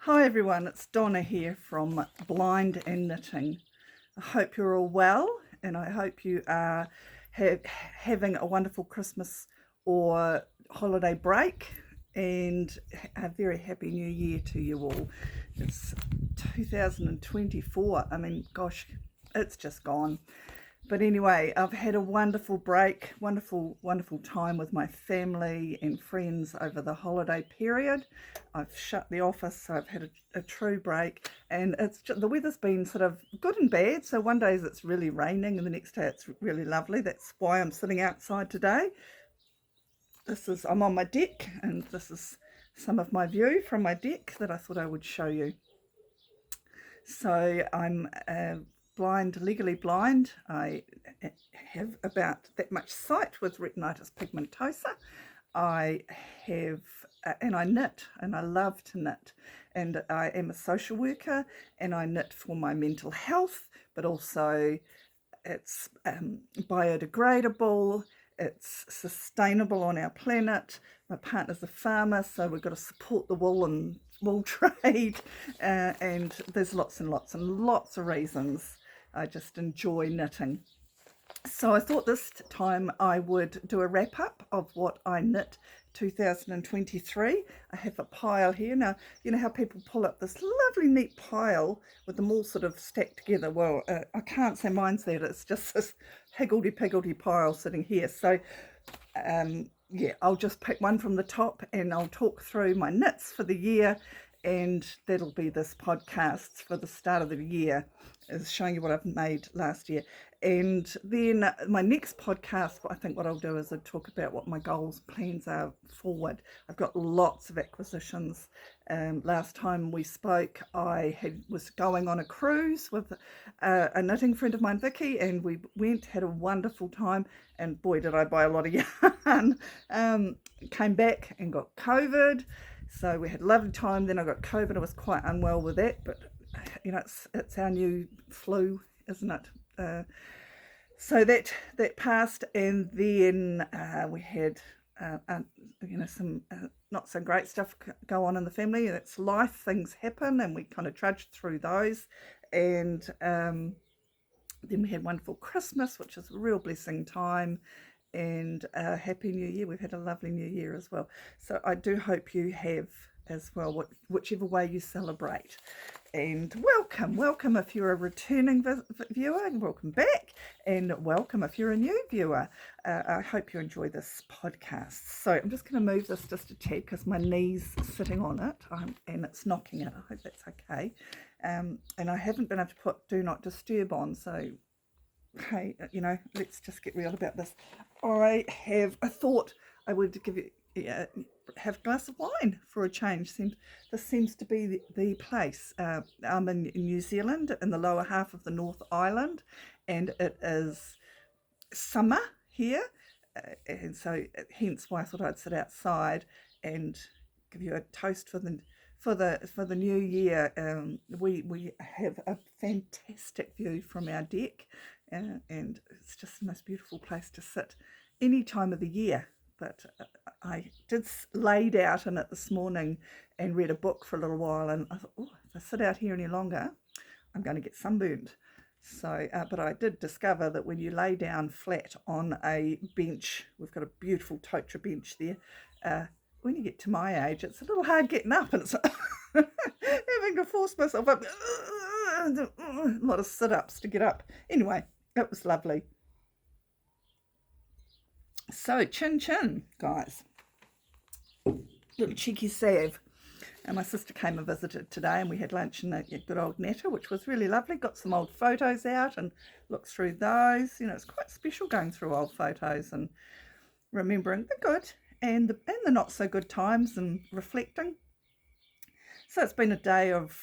Hi everyone, it's Donna here from Blind and Knitting. I hope you're all well and I hope you are having a wonderful Christmas or holiday break and a very happy new year to you all. It's 2024. I mean, gosh, it's just gone. But anyway, I've had a wonderful break, wonderful time with my family and friends over the holiday period. I've shut the office, so I've had a true break, and it's just, the weather's been sort of good and bad. So one day it's really raining and the next day it's really lovely. That's why I'm sitting outside today. I'm on my deck, and this is some of my view from my deck that I thought I would show you. So I'm legally blind. I have about that much sight with retinitis pigmentosa. I have, and I knit, and I love to knit. And I am a social worker, and I knit for my mental health, but also it's biodegradable, it's sustainable on our planet. My partner's a farmer, so we've got to support the wool trade, and there's lots and lots and lots of reasons I just enjoy knitting. So I thought this time I would do a wrap up of what I knit 2023. I have a pile here. Now, you know how people pull up this lovely neat pile with them all sort of stacked together. Well, I can't say mine's that. It's just this higgledy-piggledy pile sitting here. So yeah, I'll just pick one from the top and I'll talk through my knits for the year, and that'll be this podcast for the start of the year, is showing you what I've made last year. And then my next podcast, I think what I'll do is I'll talk about what my goals, plans are forward. I've got lots of acquisitions. Last time we spoke, I was going on a cruise with a knitting friend of mine, Vicky, and we had a wonderful time, and boy did I buy a lot of yarn. Came back and got COVID, so we had a lovely time. Then I got COVID. I was quite unwell with that, but you know, it's our new flu, isn't it? So that passed, and then we had you know, some not so great stuff go on in the family. That's life, things happen, and we kind of trudged through those. And then we had wonderful Christmas, which is a real blessing time, and happy new year. We've had a lovely new year as well, so I do hope you have as well, whichever way you celebrate. And welcome if you're a returning viewer, welcome back, and welcome if you're a new viewer. I hope you enjoy this podcast. So I'm just going to move this just a tad because my knee's sitting on it, and it's knocking it. I hope that's okay. And I haven't been able to put do not disturb on, so hey, you know, let's just get real about this. I thought I would give you have a glass of wine for a change. This seems to be the place. I'm in New Zealand, in the lower half of the North Island, and it is summer here, and so hence why I thought I'd sit outside and give you a toast for the new year. We have a fantastic view from our deck, and it's just the most beautiful place to sit any time of the year. But I did laid out in it this morning and read a book for a little while, and I thought, oh, if I sit out here any longer, I'm going to get sunburned. So, but I did discover that when you lay down flat on a bench, we've got a beautiful Totra bench there, when you get to my age, it's a little hard getting up, and it's having to force myself up, a lot of sit-ups to get up. Anyway, it was lovely. So, chin chin, guys. Little cheeky salve. And my sister came and visited today, and we had lunch in a good old natter, which was really lovely. Got some old photos out and looked through those. You know, it's quite special going through old photos and remembering the good and the not so good times and reflecting. So it's been a day of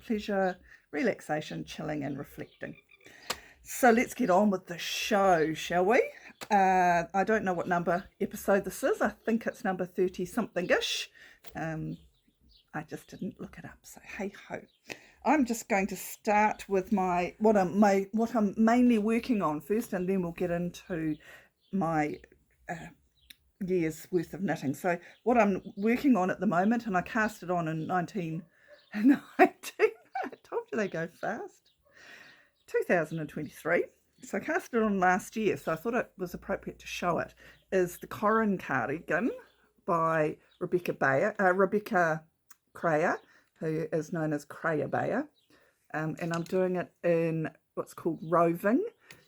pleasure, relaxation, chilling and reflecting. So let's get on with the show, shall we? I don't know what number episode this is. I think it's number 30 something-ish. I just didn't look it up, so hey ho. I'm just going to start with what I'm mainly working on first, and then we'll get into my year's worth of knitting. So what I'm working on at the moment, and I cast it on in And I told you they go fast. 2023. So I cast it on last year, so I thought it was appropriate to show it, is the Corin cardigan by Rebecca Crayer, who is known as Crayer Bayer. And I'm doing it in what's called roving,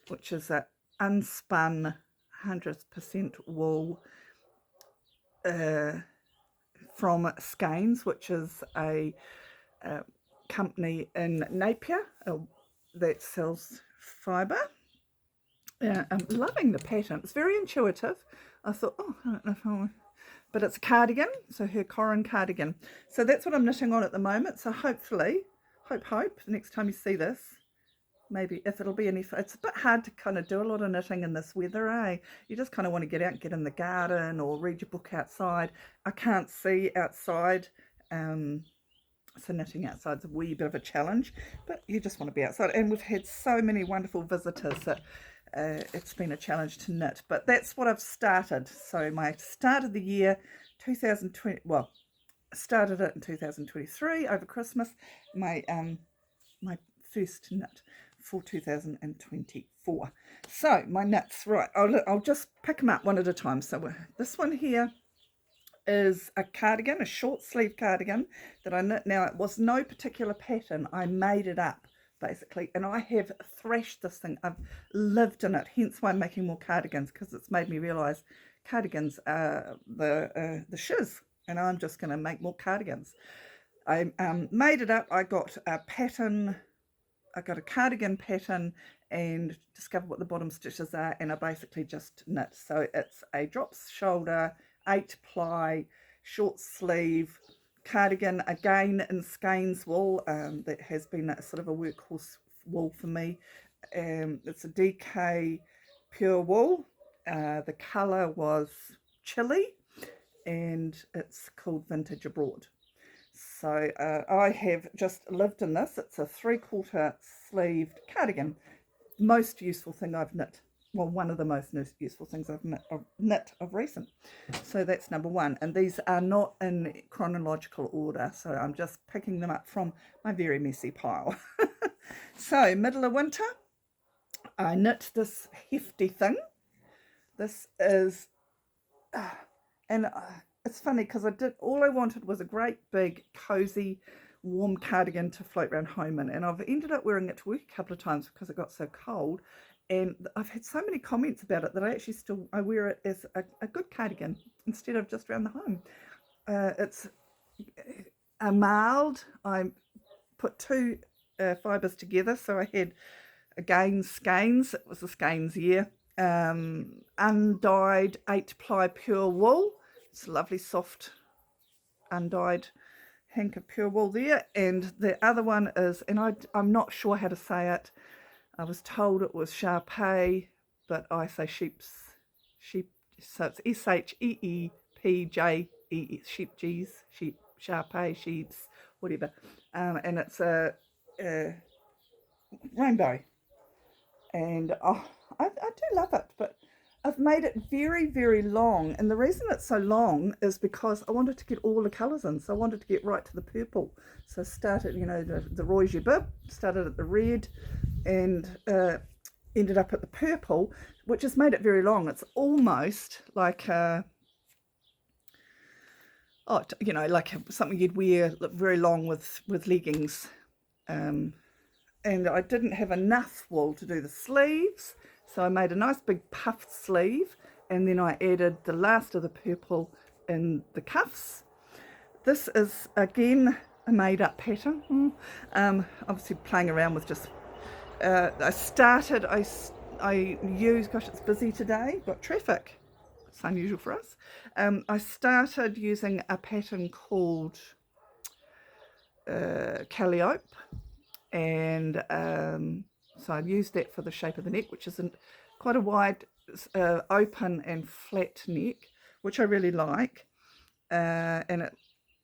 which is a unspun 100% wool from Skeins, which is a company in Napier that sells fibre. I'm loving the pattern. It's very intuitive. I thought, oh, I don't know if I... But it's a cardigan, so her Corin cardigan. So that's what I'm knitting on at the moment. So hopefully, hope, next time you see this, maybe if it'll be any... It's a bit hard to kind of do a lot of knitting in this weather, eh? You just kind of want to get out and get in the garden or read your book outside. I can't see outside, so knitting outside's a wee bit of a challenge, but you just want to be outside. And we've had so many wonderful visitors that it's been a challenge to knit. But that's what I've started. So my start of the year, 2020, well, started it in 2023 over Christmas. My first knit for 2024. So my knits, right, I'll just pick them up one at a time. So this one here is a cardigan, a short sleeve cardigan that I knit. Now, it was no particular pattern. I made it up, basically, and I have thrashed this thing. I've lived in it, hence why I'm making more cardigans, because it's made me realise cardigans are the shiz, and I'm just going to make more cardigans. I made it up. I got a pattern, I got a cardigan pattern and discovered what the bottom stitches are, and I basically just knit. So it's a drop shoulder, 8 ply, short sleeve cardigan, again in Skeins wool. That has been a sort of a workhorse wool for me. It's a DK pure wool. The colour was chili, and it's called Vintage Abroad. So I have just lived in this. It's a 3/4 sleeved cardigan. Most useful thing I've knit. Well, one of the most useful things I've knit of recent. So that's number one. And these are not in chronological order, so I'm just picking them up from my very messy pile. So middle of winter, I knit this hefty thing. This is, and it's funny because all I wanted was a great big cozy warm cardigan to float around home in, and I've ended up wearing it to work a couple of times because it got so cold. And I've had so many comments about it that I wear it as a good cardigan instead of just around the home. It's a marled. I put two fibres together. So I had, again, Skeins. It was a Skeins year. Undyed 8 ply pure wool. It's a lovely soft undyed hank of pure wool there. And the other one is, and I'm not sure how to say it. I was told it was Sharpay, but I say sheep, so it's SHEEPJE, sheep G's, sheep, Sharpay, sheeps, whatever. And it's a rainbow. And I do love it, but I've made it very, very long. And the reason it's so long is because I wanted to get all the colours in. So I wanted to get right to the purple. So I started, the Roy Bib, started at the red, and ended up at the purple, which has made it very long. It's almost like like something you'd wear very long with leggings. And I didn't have enough wool to do the sleeves, so I made a nice big puffed sleeve, and then I added the last of the purple in the cuffs. This is again a made up pattern. Obviously playing around with just I used, gosh, it's busy today, got traffic, it's unusual for us. I started using a pattern called Calliope, and so I used that for the shape of the neck, which isn't quite a wide open and flat neck, which I really like. And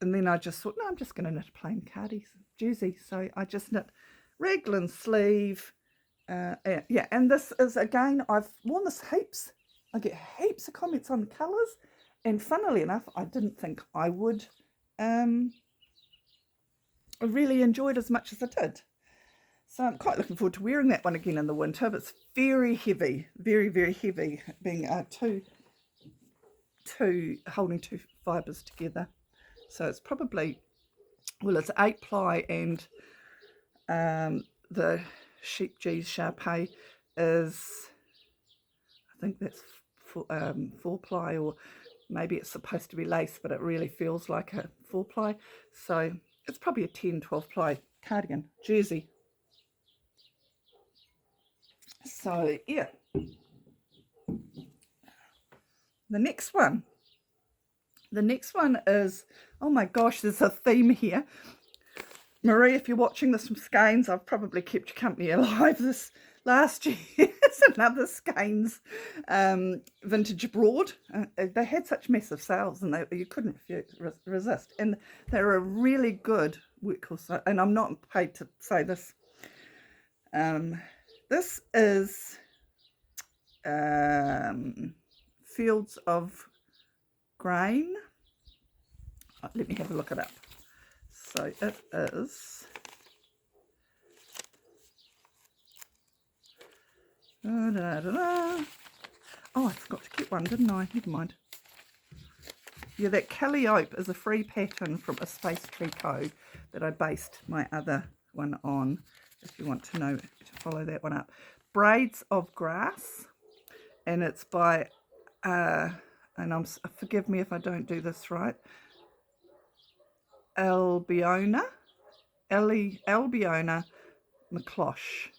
then I just thought, no, I'm just going to knit a plain jersey. So I just knit raglan sleeve, yeah. And this is, again, I've worn this heaps. I get heaps of comments on the colours, and funnily enough, I didn't think I would I really enjoyed as much as I did. So I'm quite looking forward to wearing that one again in the winter, but it's very heavy, very, very heavy, being holding two fibres together. So it's probably, well, it's 8 ply, and the Sheep G's Sharpei is, I think that's 4 ply, or maybe it's supposed to be lace, but it really feels like a 4 ply. So it's probably a 10-12 ply cardigan jersey. So yeah, the next one is, oh my gosh, there's a theme here. Marie, if you're watching this from Skeins, I've probably kept your company alive this last year. It's another Skeins vintage abroad. They had such massive sales, and you couldn't resist. And they're a really good workhorse. And I'm not paid to say this. This is Fields of Grain. Let me have a look it up. So it is oh, I forgot to get one, didn't I? Never mind. Yeah, that Calliope is a free pattern from a Space Tricot that I based my other one on, if you want to know, to follow that one up. Braids of Grass, and it's by and forgive me if I don't do this right, Albiona McClosh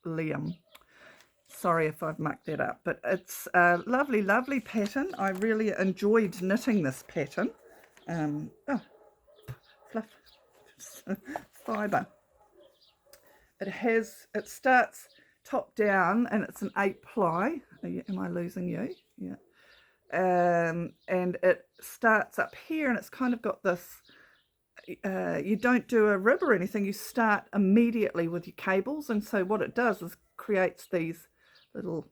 Liam. Sorry if I've mucked that up, but it's a lovely, lovely pattern. I really enjoyed knitting this pattern. Fluff fibre. It starts top down, and it's an 8 ply. Am I losing you? Yeah. And it starts up here, and it's kind of got this, you don't do a rib or anything, you start immediately with your cables, and so what it does is creates these little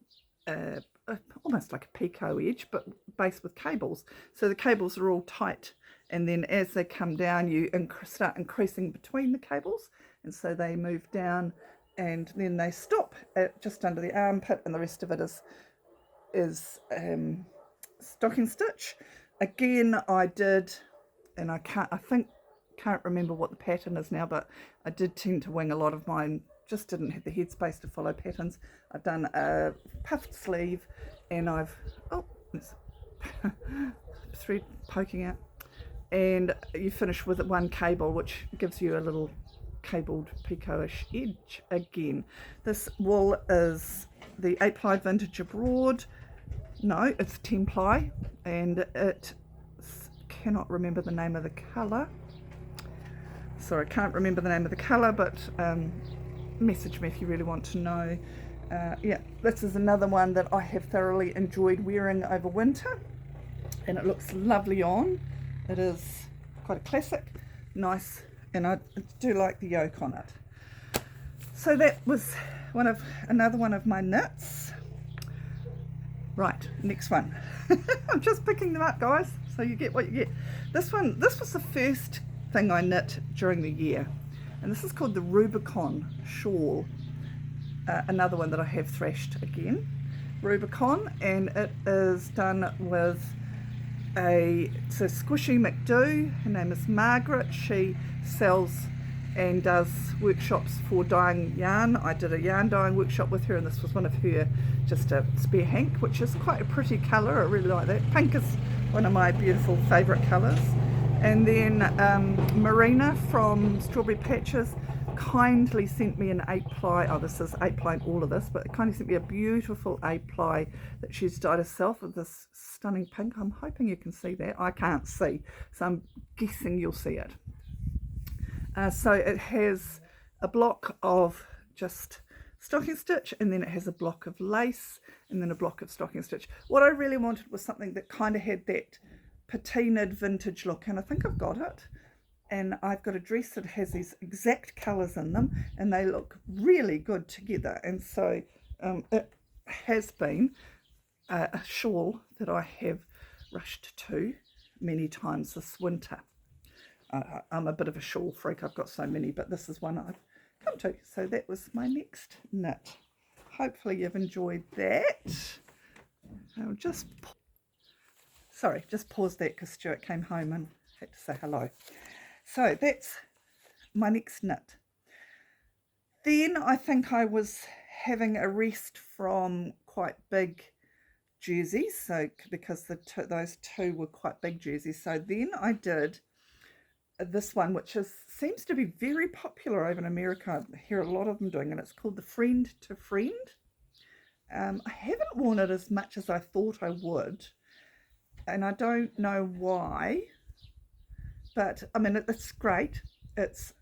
almost like a picot edge, but based with cables. So the cables are all tight, and then as they come down, you start increasing between the cables, and so they move down, and then they stop at just under the armpit, and the rest of it is stocking stitch. Again, I did, and I can't remember what the pattern is now, but I did tend to wing a lot of mine, just didn't have the headspace to follow patterns. I've done a puffed sleeve, and there's thread poking out, and you finish with one cable, which gives you a little cabled picot-ish edge. Again, this wool is the 8 ply vintage abroad. No, it's 10 ply, and it cannot remember the name of the colour. Sorry, I can't remember the name of the colour, but message me if you really want to know. Yeah, this is another one that I have thoroughly enjoyed wearing over winter, and it looks lovely on. It is quite a classic, nice, and I do like the yoke on it. So that was another one of my knits. Right, next one. I'm just picking them up, guys, so you get what you get. This was the first thing I knit during the year, and this is called the Rubicon Shawl. Another one that I have thrashed again, Rubicon, and it is done with it's a Squishy McDo. Her name is Margaret. She sells and does workshops for dyeing yarn. I did a yarn dyeing workshop with her, and this was one of her, just a spare hank, which is quite a pretty colour. I really like that. Pink is one of my beautiful favourite colours. And then Marina from Strawberry Patches kindly sent me an 8 ply, this is 8 ply in all of this, but kindly sent me a beautiful 8 ply that she's dyed herself with this stunning pink. I'm hoping you can see that. I can't see, so I'm guessing you'll see it. So it has a block of just stocking stitch, and then it has a block of lace, and then a block of stocking stitch. What I really wanted was something that kind of had that patinaed vintage look, and I think I've got it. And I've got a dress that has these exact colours in them, and they look really good together. And so it has been a shawl that I have rushed to many times this winter. I'm a bit of a shawl freak. I've got so many, but this is one I've come to. So that was my next knit. Hopefully you've enjoyed that. I'll just pause that because Stuart came home and had to say hello. So that's my next knit. Then I think I was having a rest from quite big jerseys, so because those two were quite big jerseys. So then I did this one, which seems to be very popular over in America. I hear a lot of them doing it. It's called the Friend to Friend. I haven't worn it as much as I thought I would, and I don't know why, but I mean it's great. It's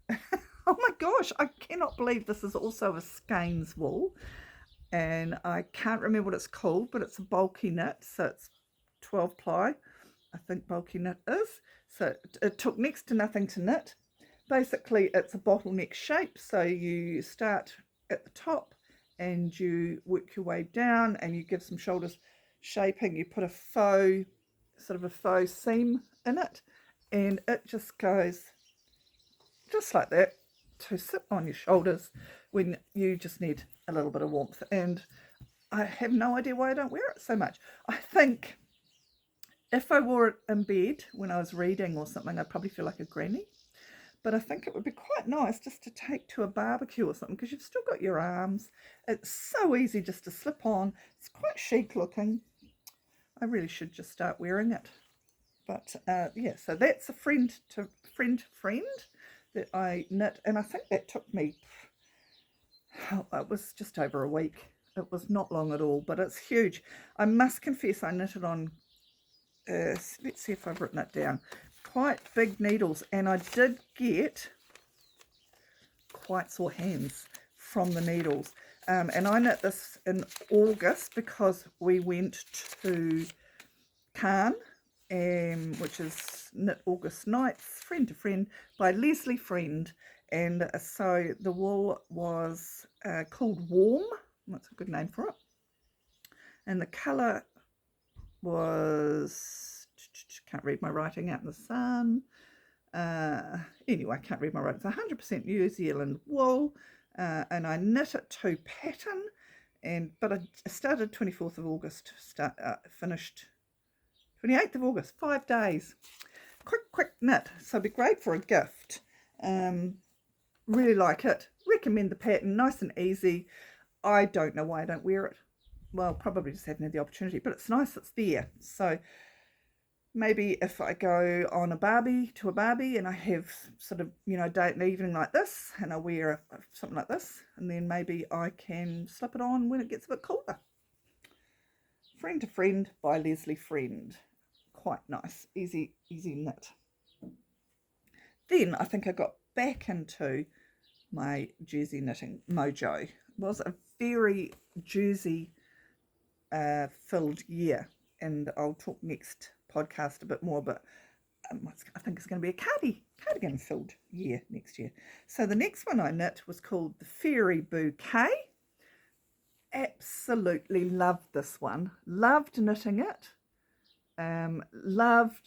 oh my gosh, I cannot believe this is also a skeins wool, and I can't remember what it's called, but it's a bulky knit, so it's 12 ply, I think bulky knit is. So it took next to nothing to knit. Basically it's a bottleneck shape, so you start at the top and you work your way down and you give some shoulders shaping. You put a faux seam in it, and it just goes just like that to sit on your shoulders when you just need a little bit of warmth. And I have no idea why I don't wear it so much. I think if I wore it in bed when I was reading or something, I'd probably feel like a granny. But I think it would be quite nice just to take to a barbecue or something, because you've still got your arms. It's so easy just to slip on. It's quite chic looking. I really should just start wearing it. But yeah, so that's a friend to friend that I knit, and I think that took me, it was just over a week. It was not long at all, but it's huge. I must confess I knitted on, let's see if I've written it down, quite big needles, and I did get quite sore hands from the needles. And I knit this in August because we went to Cannes, which is Knit August Nights, Friend to Friend by Leslie Friend. And so the wool was called Warm. That's a good name for it. And the colour was, can't read my writing out in the sun. Anyway, I can't read my writing. It's 100% New Zealand wool, and I knit it to pattern. But I started 24th of August, finished 28th of August, 5 days. Quick knit, so it'd be great for a gift. Really like it. Recommend the pattern, nice and easy. I don't know why I don't wear it. Well, probably just haven't had the opportunity, but it's nice, it's there. So maybe if I go on a barbie and I have sort of, you know, date and evening like this, and I wear something like this, and then maybe I can slip it on when it gets a bit cooler. Friend to Friend by Leslie Friend. Quite nice, easy knit. Then I think I got back into my jersey knitting mojo. It was a very jersey filled year, and I'll talk next podcast a bit more, but I think it's going to be a cardigan filled year next year. So the next one I knit was called the Fairy Bouquet. Absolutely loved this one. Loved knitting it. Love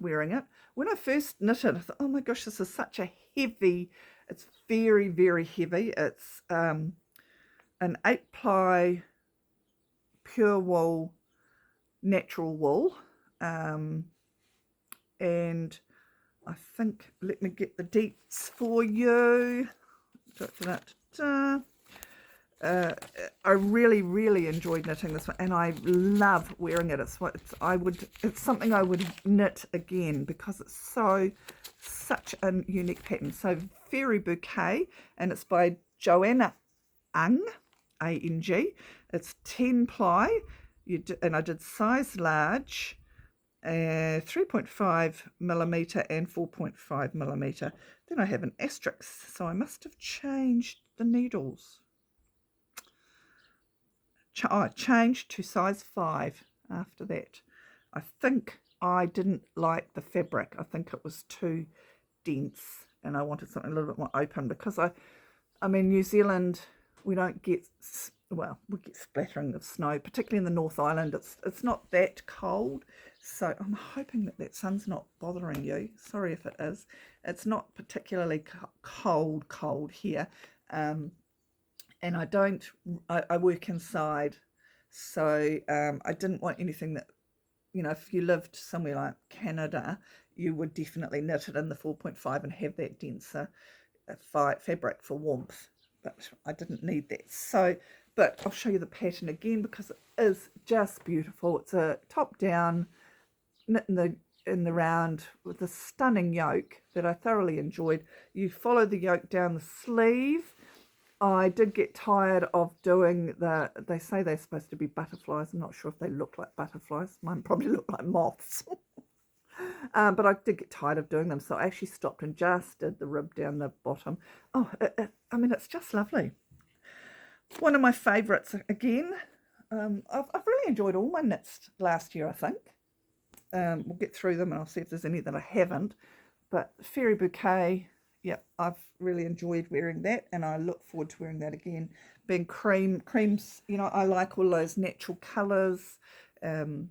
wearing it. When I first knitted, I thought, oh my gosh, this is such a heavy, it's very, very heavy. It's an 8-ply pure wool, natural wool. And I think, let me get the deets for you. I really enjoyed knitting this one, and I love wearing it. It's something I would knit again because it's such a unique pattern. So Fairy Bouquet, and it's by Joanna Ang, A-N-G. It's 10 ply, and I did size large, 3.5 millimeter and 4.5 millimeter. Then I have an asterisk, so I must have changed the needles. I changed to size 5 after that. I think I didn't like the fabric. I think it was too dense, and I wanted something a little bit more open, because I mean, New Zealand, we don't get, well, we get splattering of snow, particularly in the North Island. It's not that cold, So I'm hoping that that sun's not bothering you. Sorry if it is. It's not particularly cold here. And I work inside. So I didn't want anything that, you know, if you lived somewhere like Canada, you would definitely knit it in the 4.5 and have that denser fabric for warmth. But I didn't need that. So, but I'll show you the pattern again because it is just beautiful. It's a top down knit in the round with a stunning yoke that I thoroughly enjoyed. You follow the yoke down the sleeve. I did get tired of doing they say they're supposed to be butterflies. I'm not sure if they look like butterflies. Mine probably look like moths. But I did get tired of doing them, so I actually stopped and just did the rib down the bottom. Oh, I mean, it's just lovely. One of my favourites again. I've really enjoyed all my knits last year, I think. We'll get through them and I'll see if there's any that I haven't. But Fairy Bouquet, yeah, I've really enjoyed wearing that, and I look forward to wearing that again. Being creams, you know, I like all those natural colours. I'm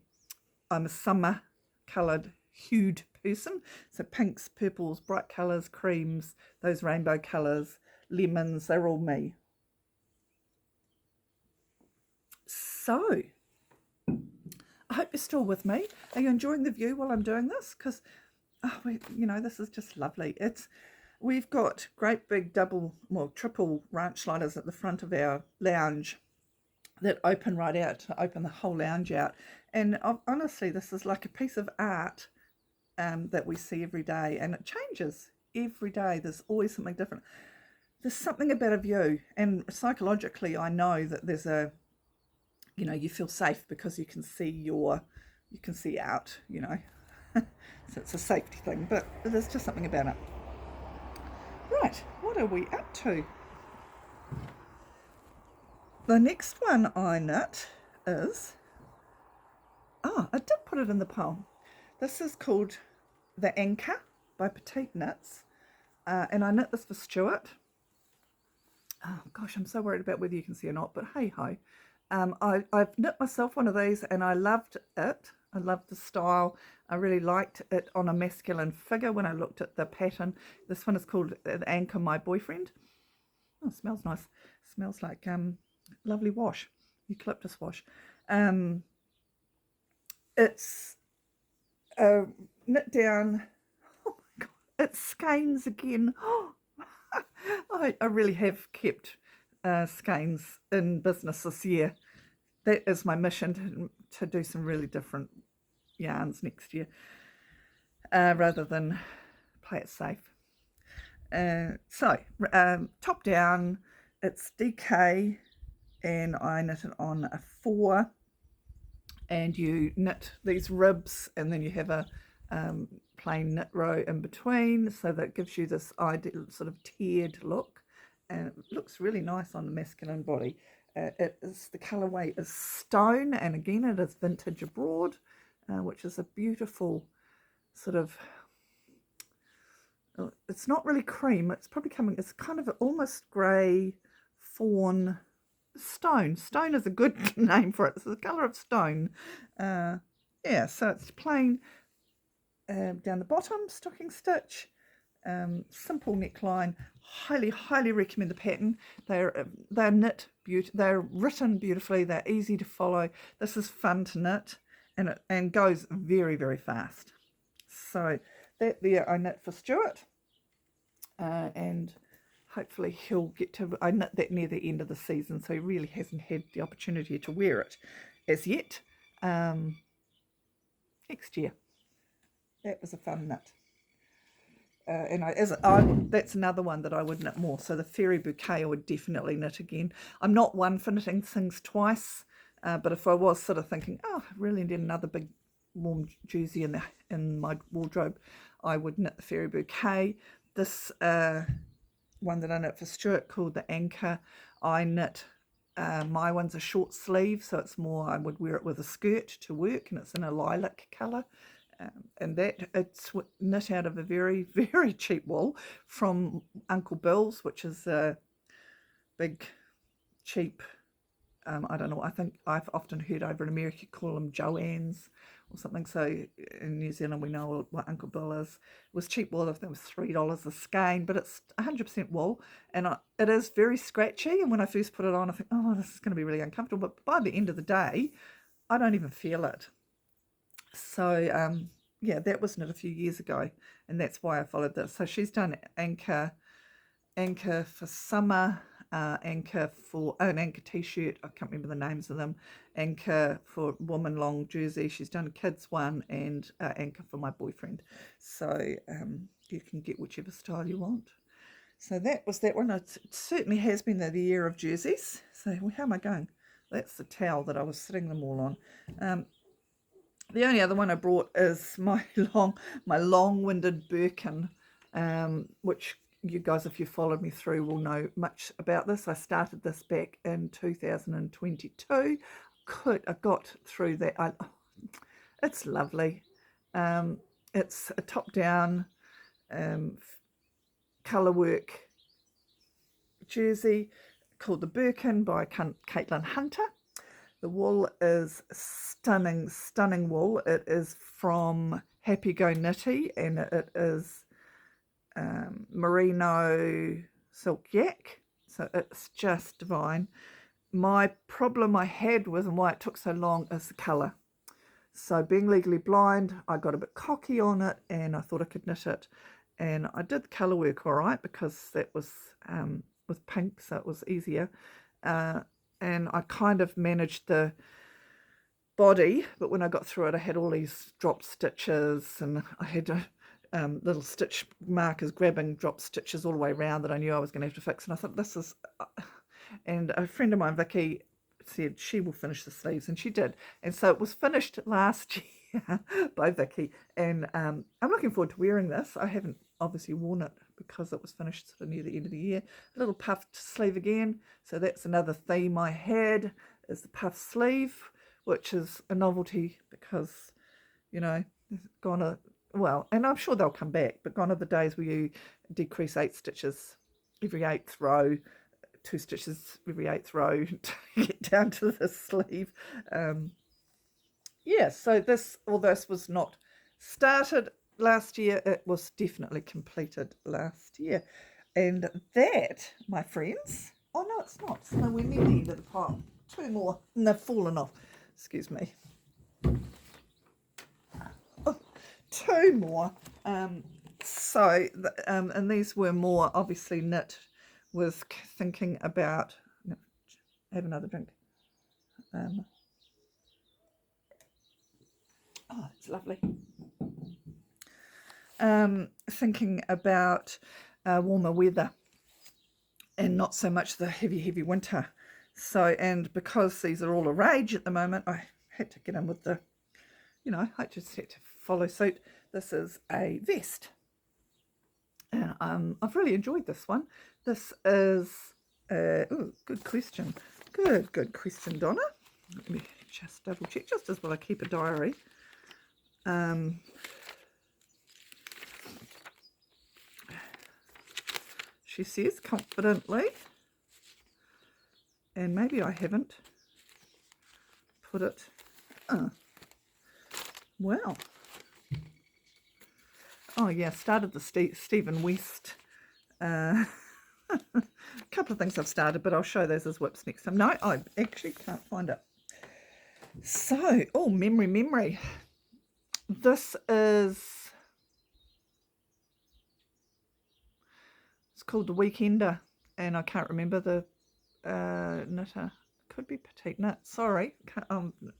a summer coloured hued person, so pinks, purples, bright colours, creams, those rainbow colours, lemons, they're all me. So I hope you're still with me. Are you enjoying the view while I'm doing this? Because, you know, this is just lovely. We've got great big triple ranch sliders at the front of our lounge that open right out to open the whole lounge out. And honestly, this is like a piece of art that we see every day, and it changes every day. There's always something different. There's something about a view, and psychologically I know that there's you know, you feel safe because you can see out, you know. So it's a safety thing, but there's just something about it. Right, what are we up to? The next one I knit is, I did put it in the poem. This is called The Anchor by Petite Knits, and I knit this for Stuart. Oh gosh, I'm so worried about whether you can see or not, but hey ho. I've knit myself one of these and I loved it. I loved the style. I really liked it on a masculine figure when I looked at the pattern. This one is called The Anchor, My Boyfriend. Oh, it smells nice. It smells like lovely wash, eucalyptus wash. It's knit down. Oh my god, it's skeins again. I really have kept skeins in business this year. That is my mission, to do some really different yarns next year, rather than play it safe. So top down, it's DK, and I knit it on a 4, and you knit these ribs, and then you have a plain knit row in between, so that gives you this ideal sort of tiered look, and it looks really nice on the masculine body. The colourway is Stone, and again it is vintage abroad, which is a beautiful sort of, it's not really cream, it's kind of almost grey fawn stone. Stone is a good name for it. It's the colour of stone. Yeah, so it's plain down the bottom, stocking stitch, simple neckline. Highly recommend the pattern. They're knit they're written beautifully. They're easy to follow. This is fun to knit, and goes very, very fast. So that there I knit for Stuart, and hopefully he'll get to. I knit that near the end of the season, so he really hasn't had the opportunity to wear it as yet. Next year. That was a fun knit. And that's another one that I would knit more. So the Fairy Bouquet I would definitely knit again. I'm not one for knitting things twice, but if I was sort of thinking, oh, I really need another big warm jersey in my wardrobe, I would knit the Fairy Bouquet. This one that I knit for Stuart called the Anchor, I knit. My one's a short sleeve, so it's more, I would wear it with a skirt to work, and it's in a lilac colour. And that it's knit out of a very, very cheap wool from Uncle Bill's, which is a big, cheap I don't know, I think I've often heard over in America you call them Joanne's or something. So in New Zealand we know what Uncle Bill is. It was cheap wool. I think it was $3 a skein, but it's 100% wool, and it is very scratchy. And when I first put it on, I think, oh, this is going to be really uncomfortable. But by the end of the day, I don't even feel it. So yeah, that was knit a few years ago, and that's why I followed this. So she's done anchor for summer, anchor for an anchor t-shirt, I can't remember the names of them, anchor for woman long jersey, she's done a kids one, and anchor for my boyfriend. So you can get whichever style you want. So that was that one. It certainly has been the year of jerseys. So how am I going? That's the towel that I was sitting them all on. The only other one I brought is my long-winded Birkin, which you guys, if you followed me through, will know much about this. I started this back in 2022. I got through that. It's lovely. It's a top-down colour work jersey called the Birkin by Caitlin Hunter. The wool is stunning, stunning wool. It is from Happy Go Knitty, and it is merino silk yak, so it's just divine. My problem I had with and why it took so long is the colour. So being legally blind, I got a bit cocky on it, and I thought I could knit it, and I did the colour work all right because that was with pink, so it was easier, and I kind of managed the body, but when I got through it, I had all these drop stitches, and I had little stitch markers grabbing drop stitches all the way around that I knew I was going to have to fix. And I thought, this is and a friend of mine, Vicky, said she will finish the sleeves, and she did, and so it was finished last year by Vicky, and I'm looking forward to wearing this. I haven't obviously worn it because it was finished sort of near the end of the year. A little puffed sleeve again, so that's another theme I had, is the puff sleeve, which is a novelty because, you know, gone a well, and I'm sure they'll come back, but gone are the days where you decrease 8 stitches every 8th row, 2 stitches every 8th row to get down to the sleeve. Yeah, so this was not started last year, it was definitely completed last year. And that, my friends, oh no, it's not, it's nowhere near the end of the pile. 2 more, and they've fallen off, excuse me. 2 more. And these were more obviously knit with thinking about, no, have another drink. Oh, it's lovely. Thinking about warmer weather and not so much the heavy winter. So, and because these are all a rage at the moment, I had to get in with the, you know, I just had to follow suit. This is a vest. And I've really enjoyed this one. This is, ooh, good question. Good question, Donna. Let me just double check, just as well I keep a diary. She says confidently, and maybe I haven't put it, well, oh yeah, started the Stephen West, a couple of things I've started, but I'll show those as whips next time. No, I actually can't find it. So, oh, memory. This is, it's called The Weekender, and I can't remember the knitter. Could be Petite Knit. Sorry,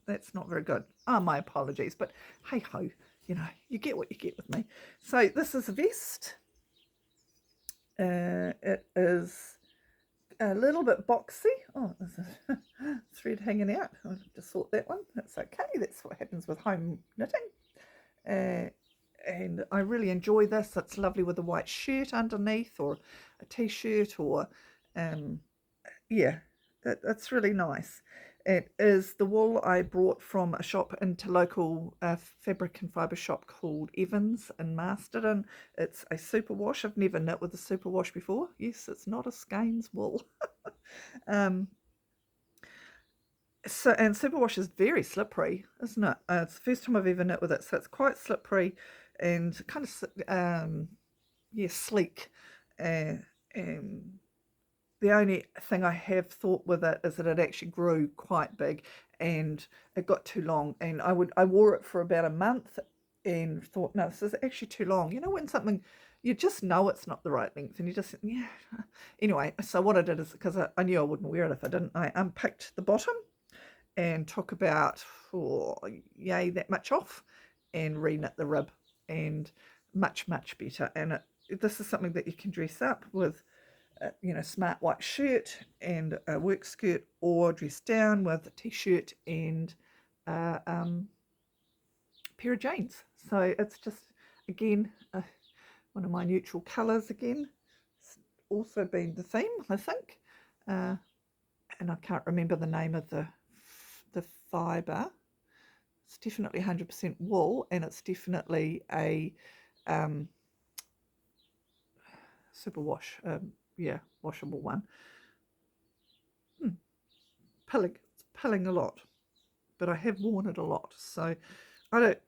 that's not very good. My apologies, but hey ho, you know, you get what you get with me. So this is a vest. It is a little bit boxy. Oh, there's a thread hanging out. I'll have to sort that one. That's okay. That's what happens with home knitting. And I really enjoy this. It's lovely with a white shirt underneath, or a t-shirt, or yeah, it's really nice. It is the wool I brought from a shop into local fabric and fibre shop called Evans in Masterton. It's a superwash. I've never knit with a superwash before. Yes, it's not a skeins wool. So, and superwash is very slippery, isn't it? It's the first time I've ever knit with it, so it's quite slippery and kind of yeah, sleek. Uh, um, the only thing I have thought with it is that it actually grew quite big and it got too long. And I wore it for about a month and thought, no, this is actually too long. You know, when something, you just know it's not the right length and you just, yeah. Anyway, so what I did is, because I knew I wouldn't wear it if I didn't, I unpicked the bottom and took about, oh, yay, that much off and re-knit the rib, and much, much better. And this is something that you can dress up with, you know, smart white shirt and a work skirt, or dress down with a t-shirt and a pair of jeans. So it's just, again, one of my neutral colours again. It's also been the theme, I think. And I can't remember the name of the fibre. It's definitely 100% wool, and it's definitely a superwash, yeah, washable one. Pilling, it's pilling a lot, but I have worn it a lot, so I don't.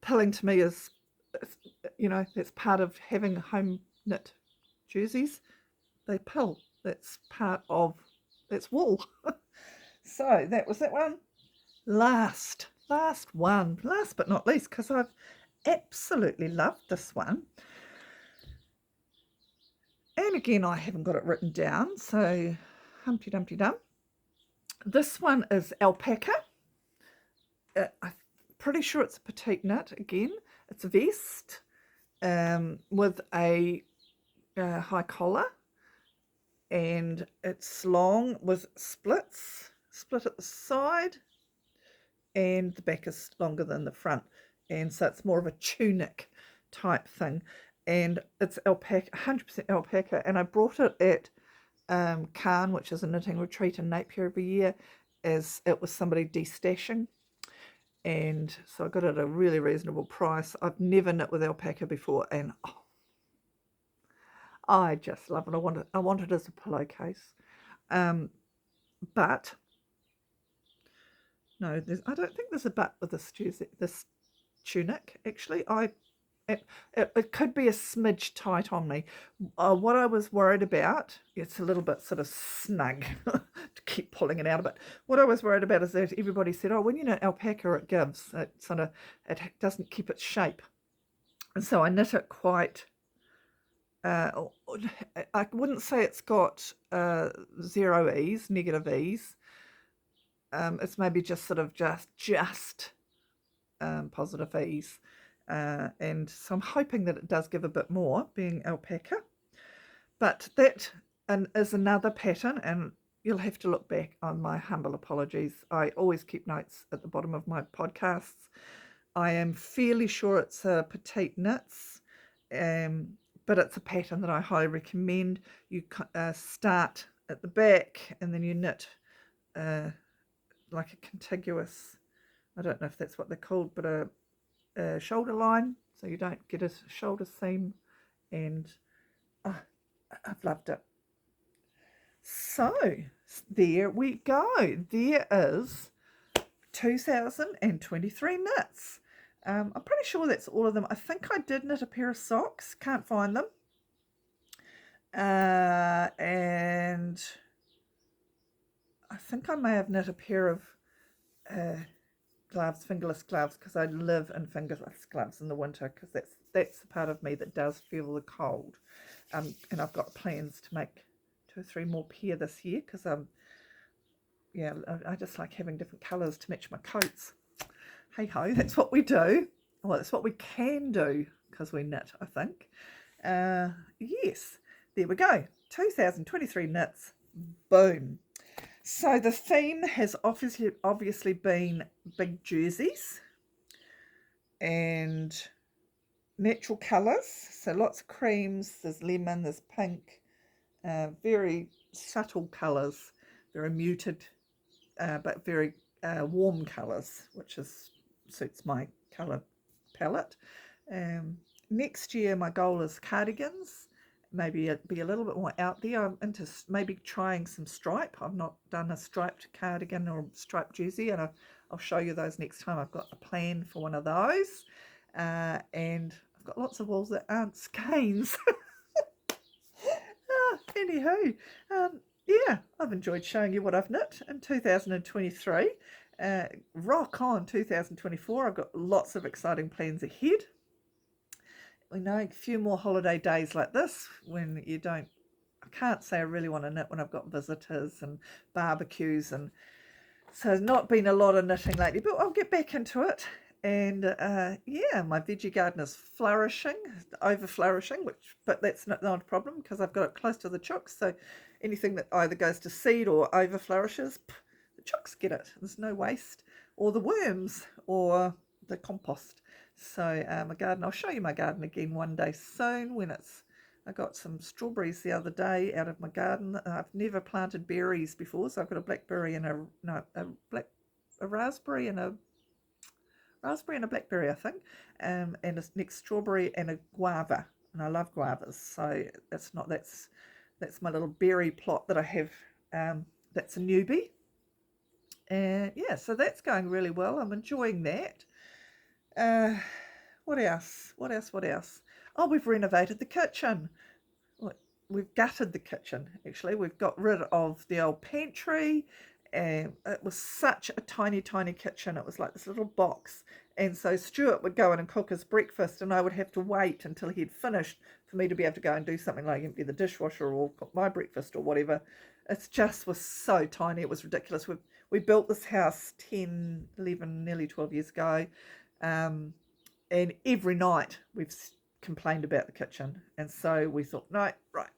Pilling to me is, you know, that's part of having home knit jerseys. They pill. That's part of, that's wool. So that was that one. Last but not least, because I've absolutely loved this one. And again, I haven't got it written down, so Humpty Dumpty Dum. This one is alpaca. I'm pretty sure it's a petite knit again. It's a vest with a high collar, and it's long with splits, split at the side, and the back is longer than the front, and so it's more of a tunic type thing. And it's alpaca, 100% alpaca, and I brought it at Cairn, which is a knitting retreat in Napier every year, as it was somebody destashing, and so I got it at a really reasonable price. I've never knit with alpaca before, and oh, I just love it. I want it as a pillowcase, but no, I don't think there's a but with this tunic. Actually, it could be a smidge tight on me. What I was worried about, it's a little bit sort of snug to keep pulling it out a bit. What I was worried about is that everybody said, oh, when you knit alpaca, it gives. It doesn't keep its shape. And so I knit it quite, I wouldn't say it's got zero ease, negative ease. It's maybe just sort of just positive ease. And so I'm hoping that it does give a bit more, being alpaca. But that is another pattern, and you'll have to look back on my humble apologies. I always keep notes at the bottom of my podcasts. I am fairly sure it's a petite knits, but it's a pattern that I highly recommend. You start at the back and then you knit like a contiguous, I don't know if that's what they're called, but a shoulder line, so you don't get a shoulder seam, and I've loved it. So there we go. There is 2023 knits. I'm pretty sure that's all of them. I think I did knit a pair of socks, can't find them, and I think I may have knit a pair of gloves, fingerless gloves, because I live in fingerless gloves in the winter, because that's the part of me that does feel the cold. And I've got plans to make 2 or 3 more pair this year, because yeah, I just like having different colours to match my coats. Hey ho, that's what we do. Well, that's what we can do, because we knit, I think. Yes, there we go. 2023 knits. Boom. So the theme has obviously been big jerseys and natural colours. So lots of creams, there's lemon, there's pink, very subtle colours, very muted, but very warm colours, which suits my colour palette. Next year my goal is cardigans maybe be a little bit more out there. I'm into maybe trying some stripe. I've not done a striped cardigan or striped jersey, and I'll show you those next time. I've got a plan for one of those, and I've got lots of walls that aren't skeins. Anywho, yeah, I've enjoyed showing you what I've knit in 2023. Rock on 2024. I've got lots of exciting plans ahead. We know a few more holiday days like this when you don't, I can't say I really want to knit when I've got visitors and barbecues, and so not been a lot of knitting lately, but I'll get back into it. And yeah, my veggie garden is flourishing, over flourishing, but that's not a problem because I've got it close to the chooks, so anything that either goes to seed or over flourishes, the chooks get it. There's no waste, or the worms, or the compost. So my garden, I'll show you my garden again one day soon when it's, I got some strawberries the other day out of my garden. I've never planted berries before, so I've got a blackberry and a raspberry and a blackberry, I think, and a next strawberry and a guava, and I love guavas, so that's my little berry plot that I have. That's a newbie, and yeah, so that's going really well. I'm enjoying that. What else? Oh, we've renovated the kitchen. We've gutted the kitchen, actually. We've got rid of the old pantry, and it was such a tiny kitchen. It was like this little box, and so Stuart would go in and cook his breakfast, and I would have to wait until he'd finished for me to be able to go and do something like empty the dishwasher or cook my breakfast or whatever. It just was so tiny. It was ridiculous. We built this house 10, 11, nearly 12 years ago, and every night we've complained about the kitchen, and so we thought, no, right,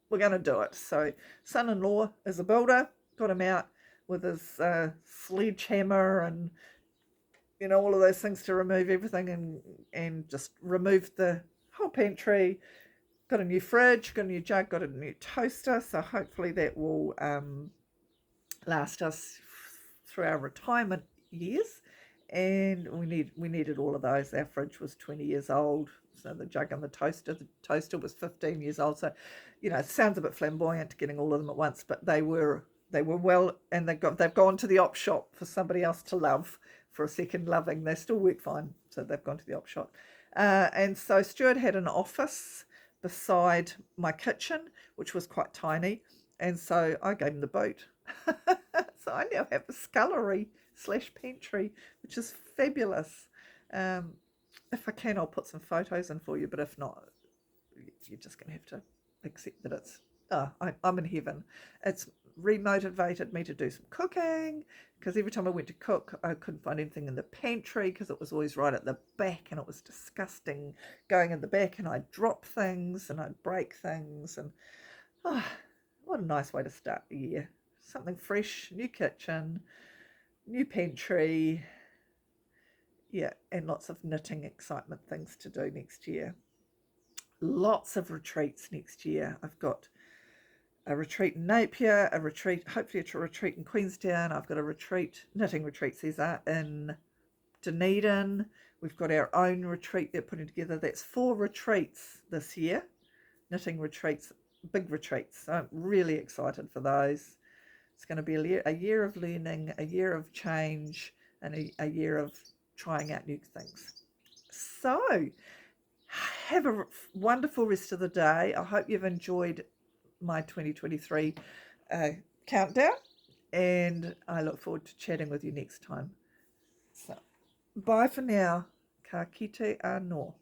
we're going to do it. So son-in-law is a builder, got him out with his sledgehammer and all of those things to remove everything, and just removed the whole pantry. Got a new fridge, got a new jug, got a new toaster, so hopefully that will last us through our retirement years. And we needed all of those. Our fridge was 20 years old, so the jug and the toaster was 15 years old. So, it sounds a bit flamboyant getting all of them at once, but they were well, and they've gone to the op shop for somebody else to love for a second loving. They still work fine, so they've gone to the op shop. And so Stuart had an office beside my kitchen, which was quite tiny, and so I gave him the boot. So I now have a scullery / pantry, which is fabulous. If I can, I'll put some photos in for you, but if not, you're just going to have to accept that it's, I'm in heaven. It's remotivated me to do some cooking, because every time I went to cook, I couldn't find anything in the pantry because it was always right at the back, and it was disgusting going in the back, and I'd drop things and I'd break things, and what a nice way to start the year. Something fresh, new kitchen, new pantry, yeah, and lots of knitting excitement things to do next year. Lots of retreats next year. I've got a retreat in Napier, hopefully a retreat in Queenstown. I've got a knitting retreats, these are, in Dunedin. We've got our own retreat they're putting together. That's 4 retreats this year, knitting retreats, big retreats. So I'm really excited for those. It's going to be a year of learning, a year of change, and a year of trying out new things. So have a wonderful rest of the day. I hope you've enjoyed my 2023 countdown, and I look forward to chatting with you next time. So bye for now. Ka kite anō.